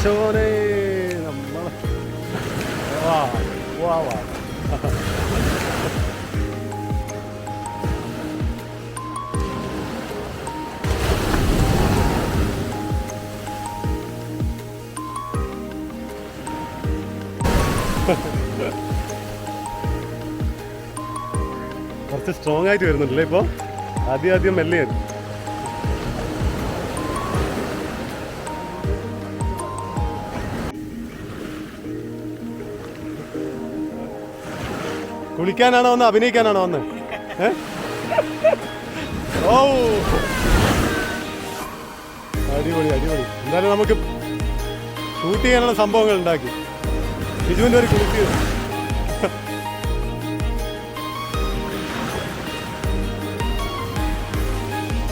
പടച്ചോനെ നമ്മൾ വാ വാ വാ കുറച്ച് സ്ട്രോങ് ആയിട്ട് വരുന്നുണ്ടല്ലേ ഇപ്പോൾ? ആദ്യം മെല്ലെയായിരുന്നു. കുളിക്കാനാണോ വന്ന് അഭിനയിക്കാനാണോ വന്ന്? ഓ അടിപൊളി അടിപൊളി. എന്തായാലും നമുക്ക് ഷൂട്ട് ചെയ്യാനുള്ള സംഭവങ്ങൾ ഉണ്ടാക്കി. ബിജുവിൻ്റെ ഒരു കുളിക്ക്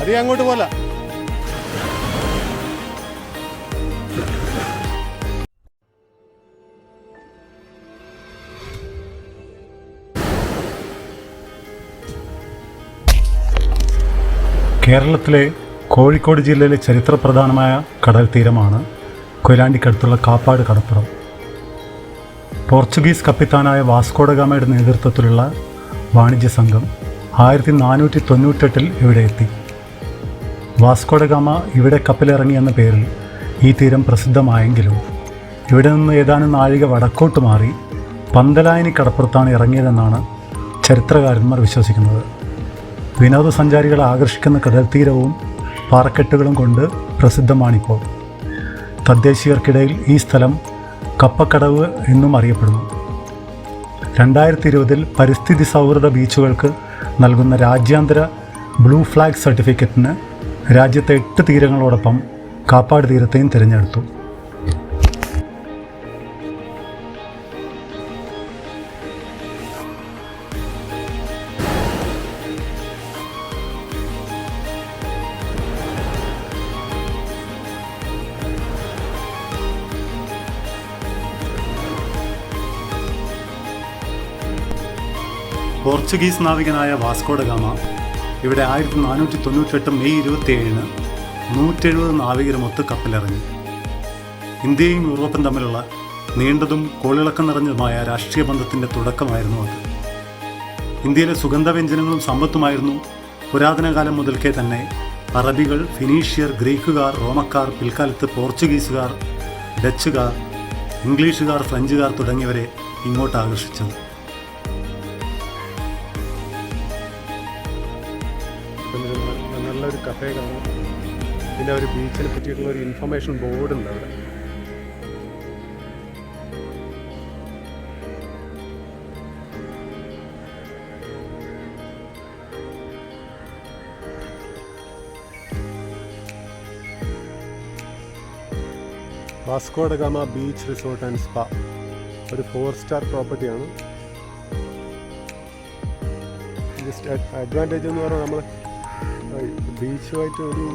അധികം അങ്ങോട്ട് പോലെ. കേരളത്തിലെ കോഴിക്കോട് ജില്ലയിലെ ചരിത്രപ്രധാനമായ കടൽ തീരമാണ് കൊയിലാണ്ടിക്കടുത്തുള്ള കാപ്പാട് കടപ്പുറം. പോർച്ചുഗീസ് കപ്പിത്താനായ വാസ്കോ ഡ ഗാമയുടെ നേതൃത്വത്തിലുള്ള വാണിജ്യ സംഘം 1498 ഇവിടെ എത്തി. വാസ്കോ ഡ ഗാമ ഇവിടെ കപ്പലിറങ്ങി എന്ന പേരിൽ ഈ തീരം പ്രസിദ്ധമായെങ്കിലും ഇവിടെ നിന്ന് ഏതാനും നാഴിക വടക്കോട്ട് മാറി പന്തലായനി കടപ്പുറത്താണ് ഇറങ്ങിയതെന്നാണ് ചരിത്രകാരന്മാർ വിശ്വസിക്കുന്നത്. വിനോദസഞ്ചാരികളെ ആകർഷിക്കുന്ന കടൽത്തീരവും പാറക്കെട്ടുകളും കൊണ്ട് പ്രസിദ്ധമാണിപ്പോൾ. തദ്ദേശീയർക്കിടയിൽ ഈ സ്ഥലം കപ്പക്കടവ് എന്നും അറിയപ്പെടുന്നു. 2020 പരിസ്ഥിതി സൗഹൃദ ബീച്ചുകൾക്ക് നൽകുന്ന രാജ്യാന്തര ബ്ലൂ ഫ്ലാഗ് സർട്ടിഫിക്കറ്റിന് രാജ്യത്തെ 8 തീരങ്ങളോടൊപ്പം കാപ്പാട് തീരത്തെയും തിരഞ്ഞെടുത്തു. പോർച്ചുഗീസ് നാവികനായ വാസ്കോ ഡ ഗാമ ഇവിടെ 1498 മെയ് 27-ന് 170 നാവികരുമൊത്ത് കപ്പലിറങ്ങി. ഇന്ത്യയും യൂറോപ്പും തമ്മിലുള്ള നീണ്ടതും കോളിളക്കം നിറഞ്ഞതുമായ രാഷ്ട്രീയ ബന്ധത്തിൻ്റെ തുടക്കമായിരുന്നു അത്. ഇന്ത്യയിലെ സുഗന്ധവ്യഞ്ജനങ്ങളും സമ്പത്തുമായിരുന്നു പുരാതന കാലം മുതൽക്കേ തന്നെ അറബികൾ, ഫിനീഷ്യർ, ഗ്രീക്കുകാർ, റോമക്കാർ, പിൽക്കാലത്ത് പോർച്ചുഗീസുകാർ, ഡച്ചുകാർ, ഇംഗ്ലീഷുകാർ, ഫ്രഞ്ചുകാർ തുടങ്ങിയവരെ ഇങ്ങോട്ട് ആകർഷിച്ചത്. നല്ലൊരു കഫേ കാണാം. പിന്നെ ഒരു ബീച്ചിനെ പറ്റിയിട്ടുള്ള ഒരു ഇൻഫർമേഷൻ ബോർഡ് ഉണ്ട് അവിടെ. Vasco da Gama beach resort and spa ഒരു 4 സ്റ്റാർ പ്രോപ്പർട്ടിയാണ്. ജസ്റ്റ് അഡ്വാൻറ്റേജ് എന്ന് പറഞ്ഞാൽ നമ്മൾ ബീച്ചുമായിട്ട് ഒരു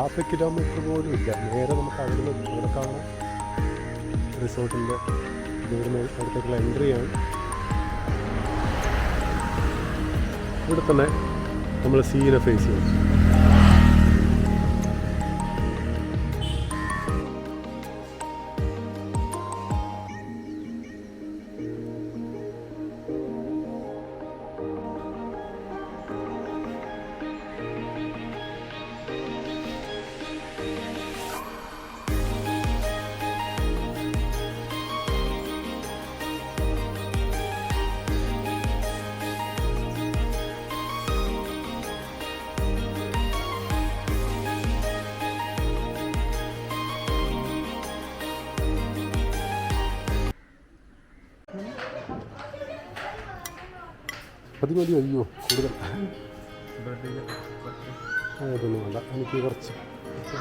1/2 കിലോമീറ്റർ പോലും ഇല്ല. നേരെ നമുക്ക് അവിടെ കാണാം. റിസോർട്ടിൻ്റെ ഇവിടുന്ന് അടുത്തേക്കുള്ള എൻട്രിയാണ്. ഇവിടെ തന്നെ നമ്മൾ സീനെ ഫേസ് ചെയ്യും. മതി അയ്യോ കൂടുതൽ അതൊന്നും വേണ്ട. എനിക്ക് കുറച്ച്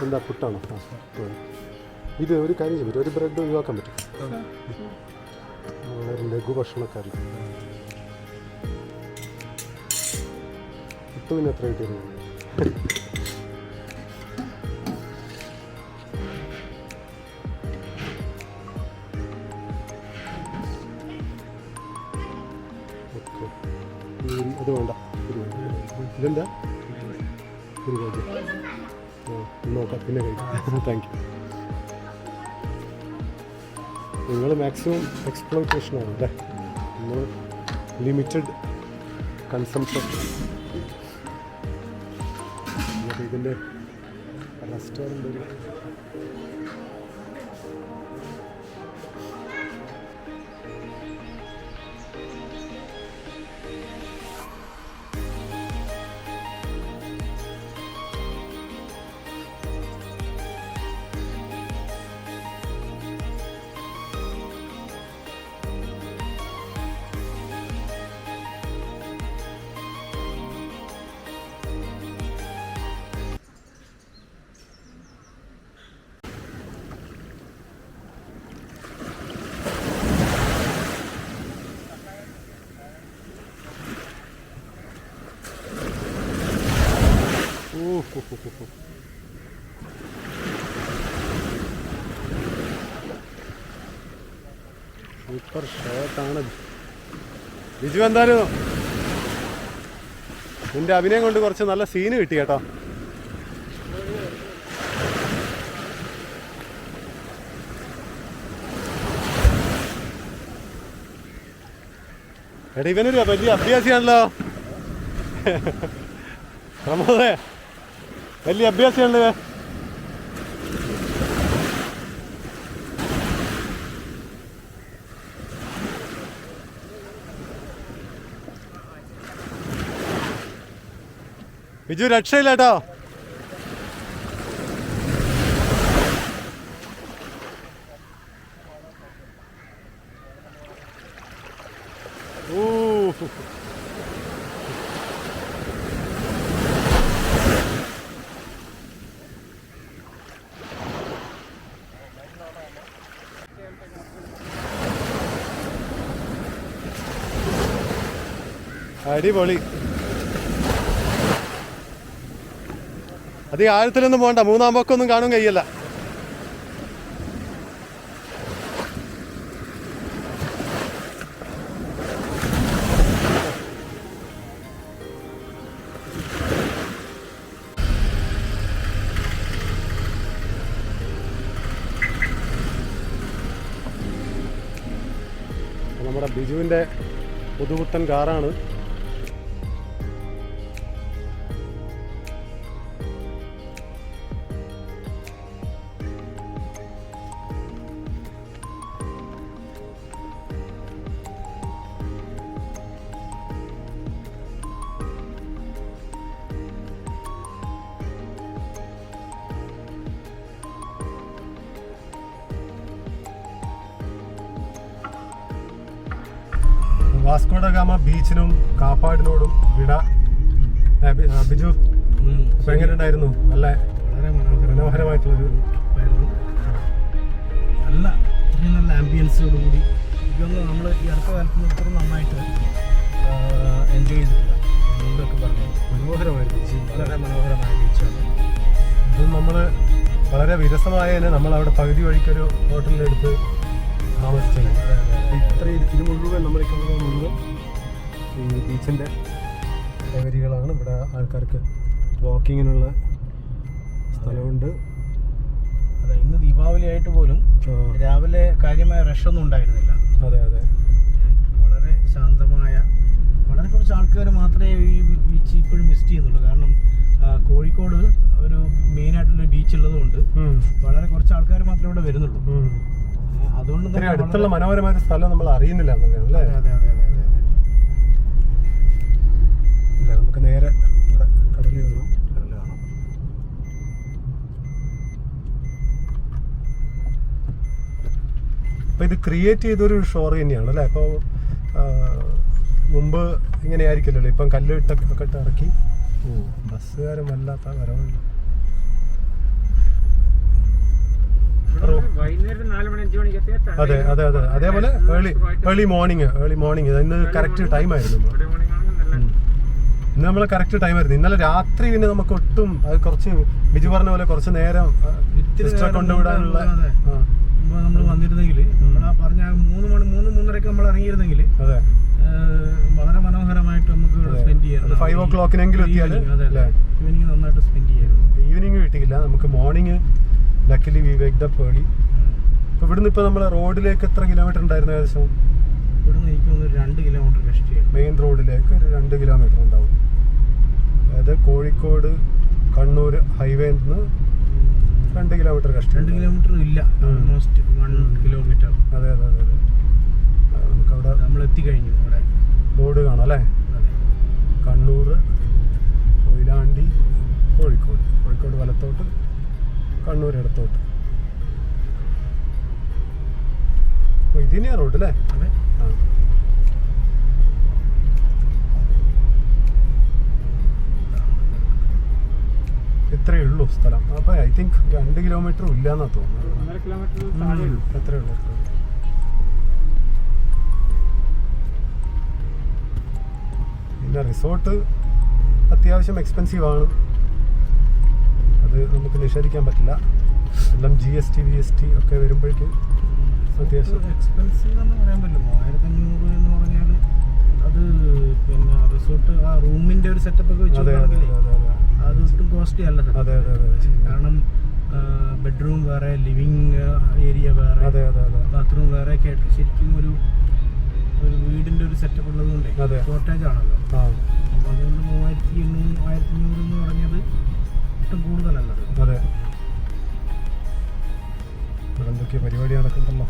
എന്താ പുട്ടാണോ? ഇത് ഒരു കാര്യം ചെയ്യാൻ പറ്റും. ഒരു ബ്രെഡ് ഒഴിവാക്കാൻ പറ്റും. വളരെ ലഘു ഭക്ഷണക്കാരില്ല. പുട്ട് പിന്നെ എത്ര കിട്ടിയിരുന്നു? അത് വേണ്ട. ഇതെന്താ? ഒരു കാര്യം നോക്കാം, പിന്നെ കഴിക്കാം. Thank you. നിങ്ങൾ മാക്സിമം എക്സ്പ്ലോയിറ്റേഷനാണ് അല്ലേ, നമ്മൾ ലിമിറ്റഡ് കൺസംഷൻ. ഇതിൻ്റെ റെസ്റ്റോറൻ്റ് ഒരു സൂപ്പർ ഷോട്ടാണ് ബിജു. എന്തായാലും നിന്റെ അഭിനയം കൊണ്ട് കുറച്ച് നല്ല സീന് കിട്ടി കേട്ടോ. എടാ ഇവനൊരു വലിയ അഭ്യാസിയാണല്ലോ പ്രമോദേ, വലിയ അഭ്യാസിയാണല്ലോ. ബിജു രക്ഷയില്ല കേട്ടോ. അടിപൊളി. അത് ആഴത്തിലൊന്നും പോകണ്ട, മൂന്നാം പൊക്കൊന്നും കാണും കഴിയല്ല. നമ്മുടെ ബിജുവിൻ്റെ പുതുപുത്തൻ കാറാണ്. വാസ്കോ ഡ ഗാമ ബീച്ചിനും കാപ്പാടിനോടും വിട. ബിജു ഇപ്പം എങ്ങനെ ഉണ്ടായിരുന്നു? നല്ല വളരെ മനോഹരമായിട്ടുള്ളൊരു നല്ല നല്ല ആംബിയൻസോടുകൂടി ഇതൊന്നും നമ്മൾ ഈ അടുത്ത കാലത്ത് അത്ര നന്നായിട്ട് എൻജോയ് ചെയ്തിട്ടില്ല. എന്തൊക്കെ പറഞ്ഞു, മനോഹരമായ ബീച്ച്, വളരെ മനോഹരമായ ബീച്ചാണ്. ഇത് നമ്മൾ വളരെ വിരസമായതിന് നമ്മളവിടെ പകുതി വഴിക്കൊരു ഹോട്ടലിലെടുത്ത് താമസിച്ചത്. ഇത്രയും ഇത് മുഴുവൻ നമ്മൾ മുഴുവൻ ഈ ബീച്ചിൻ്റെ ഏരിയകളാണ്. ഇവിടെ ആൾക്കാർക്ക് വാക്കിങ്ങിനുള്ള സ്ഥലമുണ്ട്. അതെ, ഇന്ന് ദീപാവലി ആയിട്ട് പോലും രാവിലെ കാര്യമായ റഷൊന്നും ഉണ്ടായിരുന്നില്ല. അതെ അതെ, വളരെ ശാന്തമായ, വളരെ കുറച്ച് ആൾക്കാർ മാത്രമേ ഈ ബീച്ച് ഇപ്പോഴും വിസിറ്റ് ചെയ്യുന്നുള്ളൂ. കാരണം കോഴിക്കോട് ഒരു മെയിനായിട്ടുള്ള ബീച്ച് ഉള്ളതുകൊണ്ട് വളരെ കുറച്ച് ആൾക്കാർ മാത്രമേ ഇവിടെ വരുന്നുള്ളൂ. അതുകൊണ്ട് തന്നെ അടുത്തുള്ള മനോഹരമായ സ്ഥലം നമ്മൾ അറിയുന്നില്ല എന്നല്ലേ? അല്ലേ? അതെ അതെ അതെ അതെ. ഇല്ല, നമുക്ക് നേരെ ഇവിടെ കടല് കാണാം. അപ്പോൾ ഇത് ക്രിയേറ്റ് ചെയ്തൊരു ഷോർ തന്നെയാണ് അല്ലേ? അപ്പോൾ മുമ്പ് ഇങ്ങനെ ആയിരിക്കില്ലല്ലോ, ഇപ്പം കല്ല് ഇട്ടൊക്കെ ഇറക്കി. ബസ്സുകാരും വല്ലാത്ത വരവില്ല. അതെ അതെ അതെ, അതേപോലെ ഏർലി മോർണിംഗ് ഇന്ന് കറക്റ്റ് ടൈമായിരുന്നു. ഇന്ന് നമ്മളെ കറക്റ്റ് ടൈമായിരുന്നു. ഇന്നലെ രാത്രി പിന്നെ നമുക്ക് ഒട്ടും, അത് കുറച്ച് ബിജു പറഞ്ഞ പോലെ കുറച്ച് നേരം കൊണ്ടുവിടാനുള്ള നമ്മൾ വന്നിരുന്നെങ്കിൽ പറഞ്ഞ 3-3:30 നമ്മൾ ഇറങ്ങിയിരുന്നെങ്കിൽ അതെ വളരെ മനോഹരമായിട്ട് നമുക്ക് സ്പെൻഡ് ചെയ്യാം. 5 o'clock എത്തിയാൽ ഈവനിങ് നന്നായിട്ട് സ്പെൻഡ് ചെയ്യാം. ഈവനിങ് കിട്ടിയില്ല നമുക്ക്. Morning luckily we waked up early. ഇവിടുന്ന് ഇപ്പോൾ നമ്മൾ റോഡിലേക്ക് എത്ര കിലോമീറ്റർ ഉണ്ടായിരുന്നു ഏകദേശം? ഇവിടുന്ന് എനിക്ക് തോന്നുന്നു 2 കിലോമീറ്റർ കഷ്ടിയാണ്. മെയിൻ റോഡിലേക്ക് ഒരു 2 കിലോമീറ്റർ ഉണ്ടാവും. അതായത് കോഴിക്കോട് കണ്ണൂർ ഹൈവേയിൽ നിന്ന് 2 കിലോമീറ്റർ കഷ്ടി. 2 കിലോമീറ്റർ ഇല്ല, ഓൾമോസ്റ്റ് 1 കിലോമീറ്റർ. അതെ അതെ അതെ അതെ. നമുക്കവിടെ നമ്മൾ എത്തിക്കഴിഞ്ഞു. അവിടെ ബോർഡ് കാണാം അല്ലേ? കണ്ണൂർ, കൊയിലാണ്ടി, കോഴിക്കോട്. കോഴിക്കോട് വലത്തോട്ട്, കണ്ണൂർ ഇടത്തോട്ട്. അപ്പോൾ ഇതിനെയാ റോഡ് അല്ലേ? അതെ. ആ, ഇത്രയേ ഉള്ളൂ സ്ഥലം. അപ്പോൾ ഐ തിങ്ക് 2 കിലോമീറ്ററും ഇല്ലയെന്നാണ് തോന്നുന്നത്. 1.5 കിലോമീറ്റർ അത്രയേ ഉള്ളൂ. പിന്നെ റിസോർട്ട് അത്യാവശ്യം എക്സ്പെൻസീവ് ആണ്, അത് നമുക്ക് നിഷേധിക്കാൻ പറ്റില്ല. എല്ലാം GST VST ഒക്കെ വരുമ്പോഴേക്ക് അത്യാവശ്യം എക്സ്പെൻസീവ് എന്ന് പറയാൻ പറ്റില്ല. 1500 എന്ന് പറഞ്ഞാൽ അത് പിന്നെ റിസോർട്ട് ആ റൂമിൻ്റെ ഒരു സെറ്റപ്പ് ഒക്കെ വെച്ച് അത് ഒട്ടും കോസ്റ്റ്ലി അല്ല. അതെ അതെ അതെ. കാരണം ബെഡ്റൂം വേറെ, ലിവിങ് ഏരിയ വേറെ, ബാത്റൂം വേറെ ഒക്കെ ആയിട്ട് ശരിക്കും ഒരു വീടിൻ്റെ ഒരു സെറ്റപ്പ് ഉള്ളതുകൊണ്ടേ ഷോർട്ടേജ് ആണല്ലോ. അപ്പോൾ അതുകൊണ്ട് 3800 1500 എന്ന് പറഞ്ഞത് ഒട്ടും കൂടുതലല്ലത്. അതെ. ഇവിടെ എന്തൊക്കെയോ പരിപാടി നടക്കുന്നുണ്ടല്ലോ.